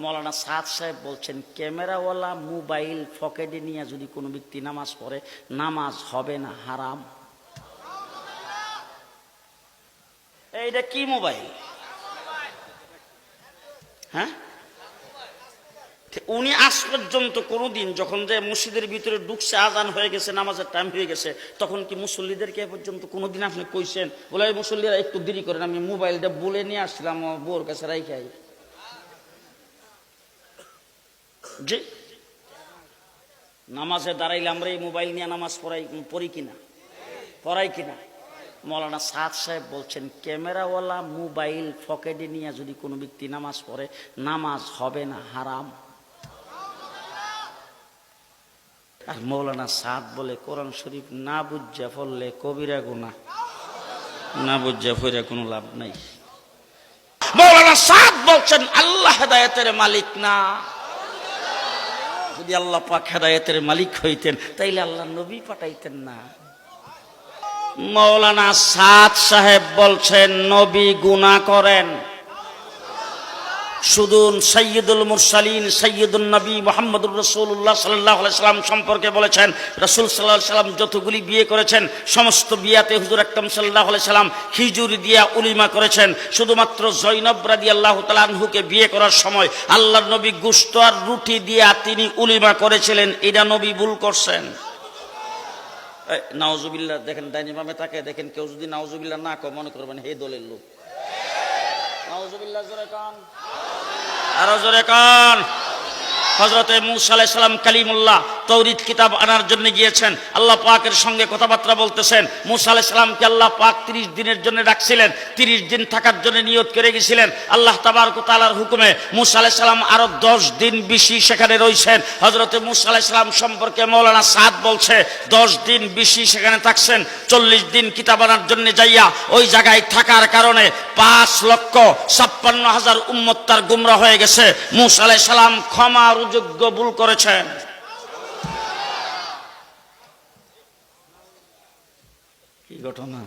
মৌলানা সাদ সাহেব বলছেন, ক্যামেরাওয়ালা মোবাইল পকেটে নিয়ে যদি কোনো ব্যক্তি নামাজ পড়ে, নামাজ হবে না, হারাম। এইটা কি মোবাইল? হ্যাঁ, উনি আজ পর্যন্ত কোনোদিন যখন যে মসজিদের ভিতরে ঢুকছে, আজান হয়ে গেছে, নামাজের টাইম হয়ে গেছে, তখন কি মুসল্লিদেরকে এ পর্যন্ত কোনোদিন আপনি কইছেন বলে মুসল্লিরা একটু দেরি করেন, আমি মোবাইলটা বলে নিয়ে আসছিলাম আমার বউর কাছে রাইখাই? জি, নামাজে দাঁড়াইলে আমরা এই মোবাইল নিয়ে নামাজ পড়ি কিনা, পড়াই কিনা? মৌলানা সাদ সাহেব বলছেন, ক্যামেরাওয়ালা মোবাইল পকেটে নিয়ে যদি কোনো ব্যক্তি নামাজ পড়ে, নামাজ হবে না, হারাম। আর মৌলানা সাদ বলে, কোরআন শরীফ না বুঝা পড়লে কবিরা গুনাহ, না বুঝা পড়ে কোনো লাভ নাই। মৌলানা সাদ বলছেন, আল্লাহ হেদায়েতের মালিক না। যদি আল্লাহ পাক হেদায়েতের মালিক হইতেন তাইলে আল্লাহ নবী পাঠাইতেন না। মৌলানা সাদ সাহেব বলছেন, নবী গুনাহ করেন, শুধু সাইয়্যিদুল মুরসালিন সাইয়্যিদুন নবী মুহাম্মদুর রাসূলুল্লাহ সাল্লাল্লাহু আলাইহি সাল্লাম সম্পর্কে বলেছেন, রাসূল সাল্লাল্লাহু আলাইহি সাল্লাম যতগুলি বিয়ে করেছেন সমস্ত বিয়াতে হুজুর আকরাম সাল্লাল্লাহু আলাইহি সাল্লাম খিজুর দিয়া উলিমা করেছেন। শুধুমাত্র জয়নব রাদিয়াল্লাহু তাআলা আনহুকে বিয়ে করার সময় আল্লাহর নবী গোশত আর রুটি দিয়া তিনি উলিমা করেছিলেন। এটা নবী ভুল করছেন। নাউজুবিল্লাহ, দেখেন ডাইনি বামে তাকে দেখেন, কেউ যদি নাউজুবিল্লাহ না কয় মনে করবেন হে দলের লোক। নাউজুবিল্লাহ জোরে কান, আরো জোরে কান। হযরতে মূসা আলাইহিস সালাম কালিমুল্লাহ তাওরীত কিতাব আনার জন্য গিয়েছেন, আল্লাহ পাকের সঙ্গে কথাবার্তা বলতেছেন। মূসা আলাইহিস সালামকে আল্লাহ পাক 30 দিনের জন্য ডাকছিলেন, 30 দিন থাকার জন্য নিয়ত করে গেছিলেন। আল্লাহ তাবারক ওয়া তাআলার হুকুমে মূসা আলাইহিস সালাম আরো 10 দিন বেশি সেখানে রইছেন। হযরতে মূসা আলাইহিস সালাম সম্পর্কে মৌলানা সাদ বলছে, 10 দিন বেশি সেখানে থাকছেন। 40 দিন কিতাব আনার জন্য যাইয়া ওই জায়গায় থাকার কারণে 5,56,000 উম্মত তার গুমরা হয়ে গেছে। মূসা আলাইহিস সালাম ক্ষমার যোগ্য ভুল করেছেন। কি ঘটনা?